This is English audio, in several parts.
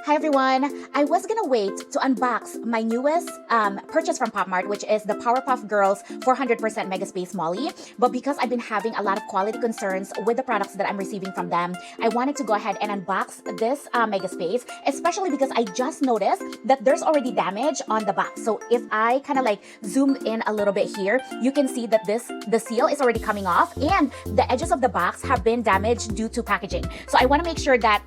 Hi everyone! I was gonna wait to unbox my newest purchase from PopMart, which is the Powerpuff Girls 400% Mega Space Molly. But because I've been having a lot of quality concerns with the products that I'm receiving from them, I wanted to go ahead and unbox this Mega Space, especially because I just noticed that there's already damage on the box. So if I kind of like zoom in a little bit here, you can see that the seal is already coming off and the edges of the box have been damaged due to packaging. So I want to make sure that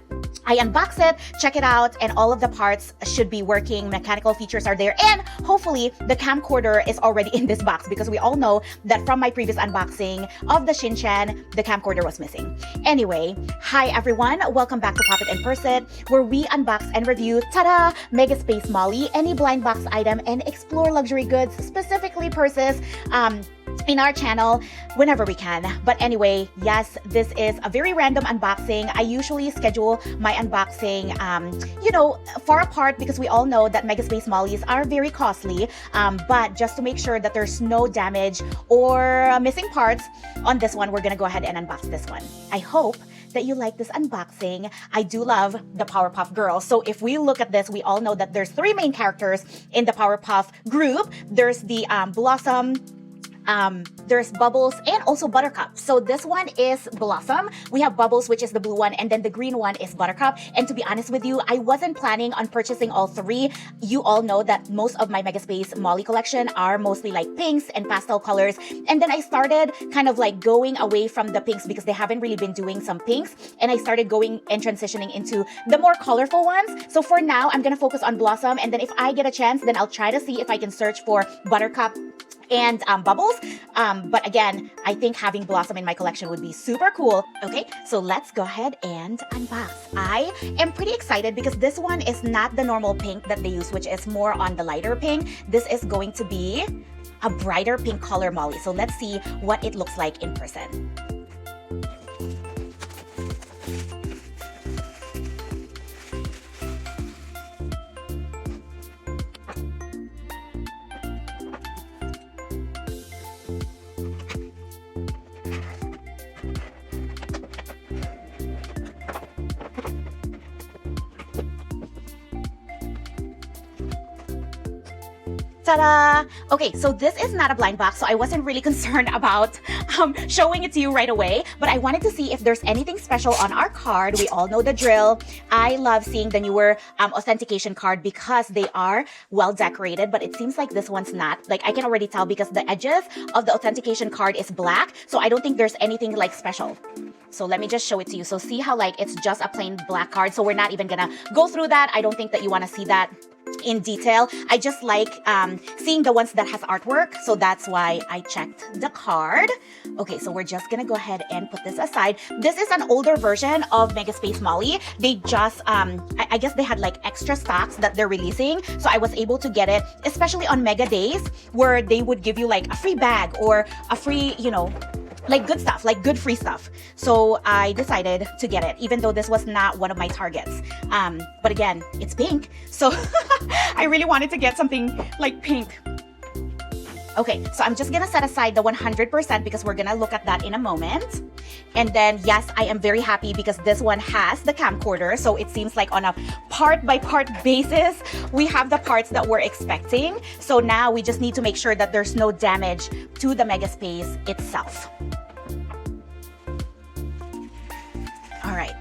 I unbox it, check it out, and all of the parts should be working. Mechanical features are there, and hopefully the camcorder is already in this box because we all know that from my previous unboxing of the Shinchan, the camcorder was missing. Anyway, hi everyone, welcome back to Pop It and Purse It, where we unbox and review, ta-da, Mega Space Molly, any blind box item, and explore luxury goods, specifically purses, in our channel whenever we can. But anyway, yes, this is a very random unboxing. I usually schedule my unboxing, far apart because we all know that Mega Space Mollies are very costly. But just to make sure that there's no damage or missing parts on this one, we're gonna go ahead and unbox this one. I hope that you like this unboxing. I do love the Powerpuff Girls. So if we look at this, we all know that there's three main characters in the Powerpuff group. There's the Blossom, there's Bubbles, and also Buttercup. So this one is Blossom. We have Bubbles, which is the blue one, and then the green one is Buttercup. And to be honest with you, I wasn't planning on purchasing all three. You all know that most of my Mega Space Molly collection are mostly like pinks and pastel colors. And then I started kind of like going away from the pinks because they haven't really been doing some pinks. And I started going and transitioning into the more colorful ones. So for now, I'm gonna focus on Blossom. And then if I get a chance, then I'll try to see if I can search for Buttercup and Bubbles. But again, I think having Blossom in my collection would be super cool. Okay, so let's go ahead and unbox. I am pretty excited because this one is not the normal pink that they use, which is more on the lighter pink. This is going to be a brighter pink color Molly. So let's see what it looks like in person. Ta-da! Okay, so this is not a blind box, so I wasn't really concerned about showing it to you right away, but I wanted to see if there's anything special on our card. We all know the drill. I love seeing the newer authentication card because they are well decorated, but it seems like this one's not. Like, I can already tell because the edges of the authentication card is black, so I don't think there's anything like special. So let me just show it to you. So see how like it's just a plain black card, so we're not even gonna go through that. I don't think that you want to see that in detail. I just like seeing the ones that has artwork, so that's why I checked the card. Okay, so we're just gonna go ahead and put this aside. This is an older version of Mega Space Molly. They just I guess they had like extra stocks that they're releasing, so I was able to get it, especially on Mega Days where they would give you like a free bag or a free, like good stuff, like good free stuff. So I decided to get it, even though this was not one of my targets. But again, it's pink, so I really wanted to get something like pink. Okay, so I'm just gonna set aside the 100% because we're gonna look at that in a moment. And then, yes, I am very happy because this one has the camcorder, so it seems like on a part-by-part basis, we have the parts that we're expecting. So now we just need to make sure that there's no damage to the Mega Space itself. All right.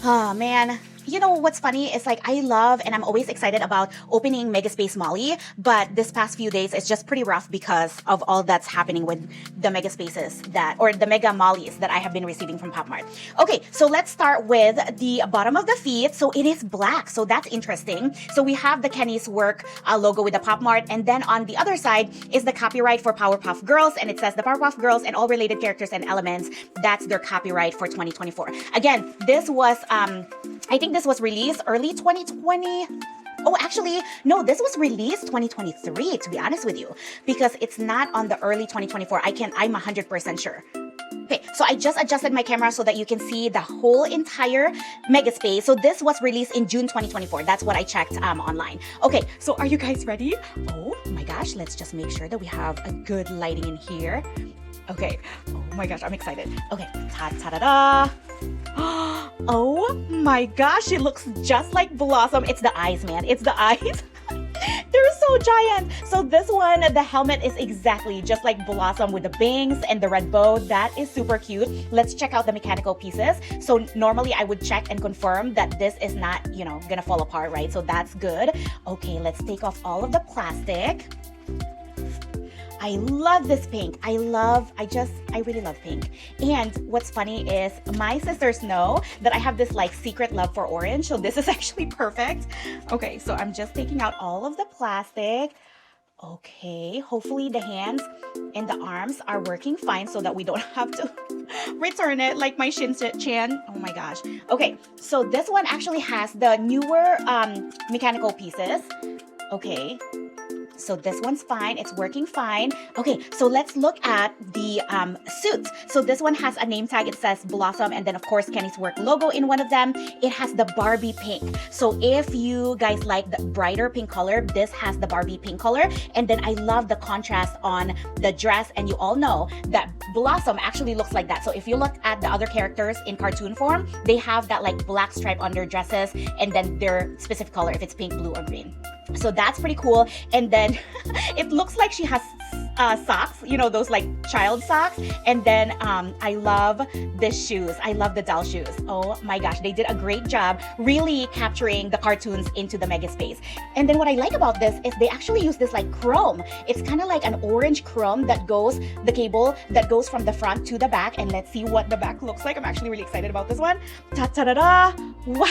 Oh, man. You know what's funny is like I love and I'm always excited about opening Mega Space Molly, but this past few days it's just pretty rough because of all that's happening with the Mega Spaces or the Mega Mollies that I have been receiving from PopMart. Okay, so let's start with the bottom of the feet. So it is black, so that's interesting. So we have the Kenny's Work logo with the PopMart, and then on the other side is the copyright for Powerpuff Girls, and it says the Powerpuff Girls and all related characters and elements. That's their copyright for 2024. Again, this was I think this was released early 2020. Oh, actually, no, this was released 2023, to be honest with you, because it's not on the early 2024. I'm 100% sure. Okay, so I just adjusted my camera so that you can see the whole entire Mega Space. So this was released in June 2024. That's what I checked online. Okay, so are you guys ready? Oh my gosh, let's just make sure that we have a good lighting in here. Okay, oh my gosh, I'm excited. Okay, ta-da-da-da. Oh my gosh, it looks just like Blossom. It's the eyes, man. It's the eyes. They're so giant. So this one, the helmet is exactly just like Blossom with the bangs and the red bow. That is super cute. Let's check out the mechanical pieces. So normally I would check and confirm that this is not, gonna fall apart, right? So that's good. Okay, let's take off all of the plastic. I love this pink. I really love pink. And what's funny is my sisters know that I have this like secret love for orange. So this is actually perfect. Okay, so I'm just taking out all of the plastic. Okay, hopefully the hands and the arms are working fine so that we don't have to return it like my shin-chan. Oh my gosh. Okay, so this one actually has the newer mechanical pieces. Okay. So this one's fine. It's working fine. Okay, so let's look at the suits. So this one has a name tag. It says Blossom, and then of course Kenny's Work logo in one of them. It has the Barbie pink. So if you guys like the brighter pink color, this has the Barbie pink color. And then I love the contrast on the dress. And you all know that Blossom actually looks like that. So if you look at the other characters in cartoon form, they have that like black stripe on their dresses and then their specific color, if it's pink, blue, or green. So that's pretty cool. And then it looks like she has socks, those like child socks. And then I love the shoes. I love the doll shoes. Oh my gosh, they did a great job really capturing the cartoons into the mega space. And then what I like about this is they actually use this like chrome. It's kind of like an orange chrome that goes, the cable that goes from the front to the back. And let's see what the back looks like. I'm actually really excited about this one. Ta-ta-da-da! Wow.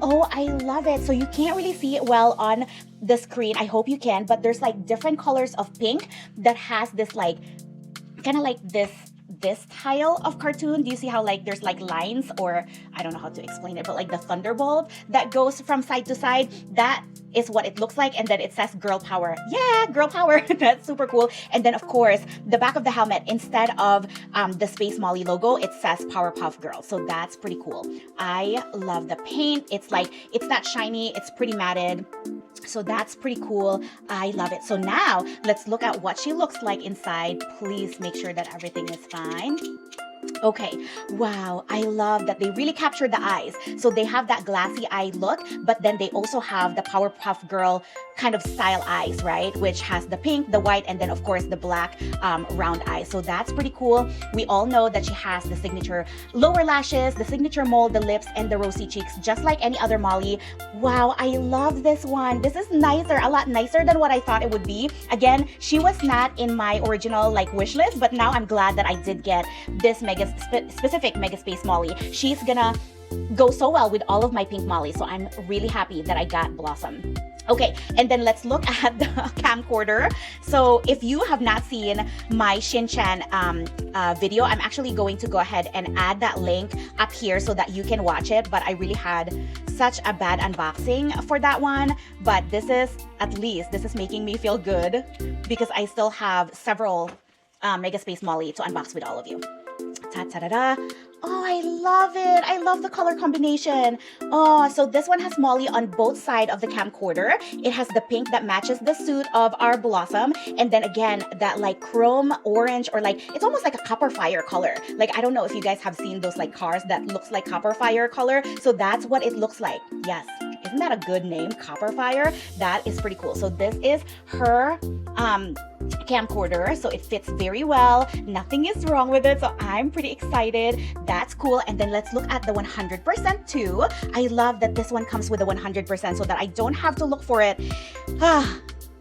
Oh, I love it. So you can't really see it well on the screen. I hope you can, but there's like different colors of pink that has this like, kind of like this style of cartoon. Do you see how like there's like lines, or I don't know how to explain it, but like the thunderbolt that goes from side to side? That is what it looks like. And then it says girl power. Yeah, girl power. That's super cool. And then of course, the back of the helmet, instead of the spacemolly logo, it says Powerpuff Girls. So that's pretty cool. I love the paint. It's like, it's not shiny. It's pretty matted. So that's pretty cool. I love it. So now let's look at what she looks like inside. Please make sure that everything is fine. Okay, wow, I love that they really captured the eyes. So they have that glassy eye look, but then they also have the Powerpuff Girl kind of style eyes, right? Which has the pink, the white, and then of course the black round eyes. So that's pretty cool. We all know that she has the signature lower lashes, the signature mole, the lips, and the rosy cheeks, just like any other Molly. Wow, I love this one. This is nicer, a lot nicer than what I thought it would be. Again, she was not in my original like wish list, but now I'm glad that I did get this specific Mega Space Molly. She's gonna go so well with all of my pink Molly. So I'm really happy that I got Blossom. Okay, and then let's look at the camcorder. So if you have not seen my Shin-chan video, I'm actually going to go ahead and add that link up here so that you can watch it. But I really had such a bad unboxing for that one. But this is, at least, this is making me feel good because I still have several Mega Space Molly to unbox with all of you. Ta-ta-da-da. Oh, I love it. I love the color combination. Oh, so this one has Molly on both sides of the camcorder. It has the pink that matches the suit of our Blossom. And then again, that like chrome orange, or like, it's almost like a copper fire color. Like, I don't know if you guys have seen those like cars that looks like copper fire color. So that's what it looks like. Yes. Isn't that a good name? Copper fire. That is pretty cool. So this is her camcorder, so it fits very well. Nothing is wrong with it, so I'm pretty excited. That's cool. And then let's look at the 100% too. I love that this one comes with a 100% so that I don't have to look for it.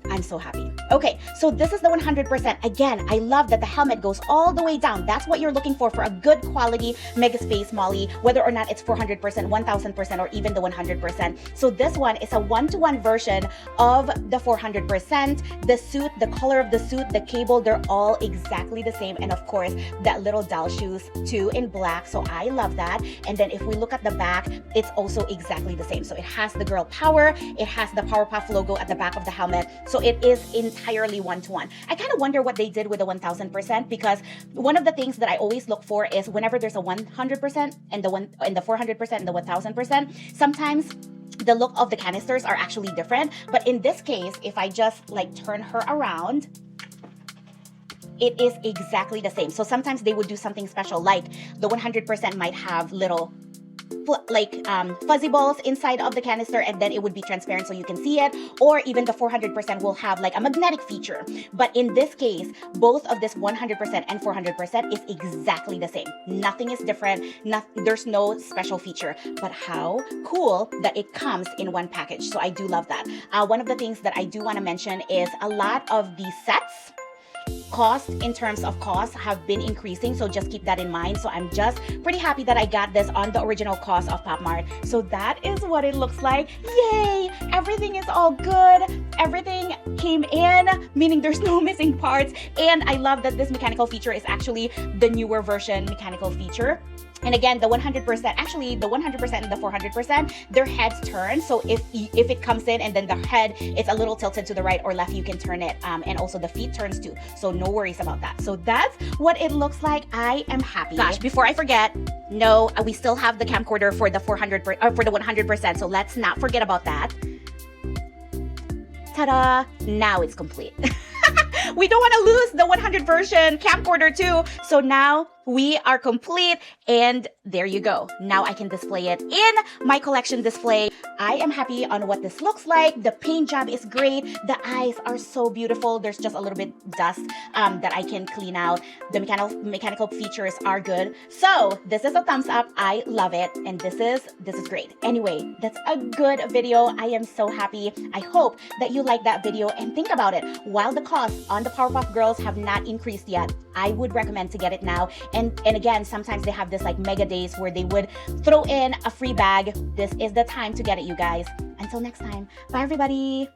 I'm so happy. Okay, so this is the 100%. Again, I love that the helmet goes all the way down. That's what you're looking for a good quality Mega Space Molly, whether or not it's 400%, 1000%, or even the 100%. So this one is a one-to-one version of the 400%. The suit, the color of the suit, the cable, they're all exactly the same. And of course, that little doll shoes too in black. So I love that. And then if we look at the back, it's also exactly the same. So it has the girl power. It has the Powerpuff logo at the back of the helmet. So it is entirely one-to-one. I kind of wonder what they did with the 1000%, because one of the things that I always look for is whenever there's a 100% and the 400% and the 1000%, sometimes the look of the canisters are actually different. But in this case, if I just like turn her around, it is exactly the same. So sometimes they would do something special, like the 100% might have little fuzzy balls inside of the canister, and then it would be transparent so you can see it. Or even the 400% will have like a magnetic feature. But in this case, both of this 100% and 400% is exactly the same. Nothing is different. There's no special feature. But how cool that it comes in one package. So I do love that. One of the things that I do want to mention is a lot of these sets in terms of cost have been increasing, so just keep that in mind. So I'm just pretty happy that I got this on the original cost of PopMart. So that is what it looks like. Yay! Everything is all good. Everything came in, meaning there's no missing parts. And I love that this mechanical feature is actually the newer version mechanical feature. And again, the 100%, actually the 100% and the 400%, their heads turn. So if it comes in and then the head is a little tilted to the right or left, you can turn it. And also the feet turns too. So no worries about that. So that's what it looks like. I am happy. Gosh, before I forget, no, we still have the camcorder for the 100%. So let's not forget about that. Ta-da! Now it's complete. We don't want to lose the 100 version camcorder too. So now we are complete, and there you go. Now I can display it in my collection display. I am happy on what this looks like. The paint job is great. The eyes are so beautiful. There's just a little bit dust that I can clean out. The mechanical features are good. So this is a thumbs up. I love it, and this is great. Anyway, that's a good video. I am so happy. I hope that you like that video, and think about it. While the costs on the Powerpuff Girls have not increased yet, I would recommend to get it now. And again, sometimes they have this like mega days where they would throw in a free bag. This is the time to get it, you guys. Until next time, bye everybody.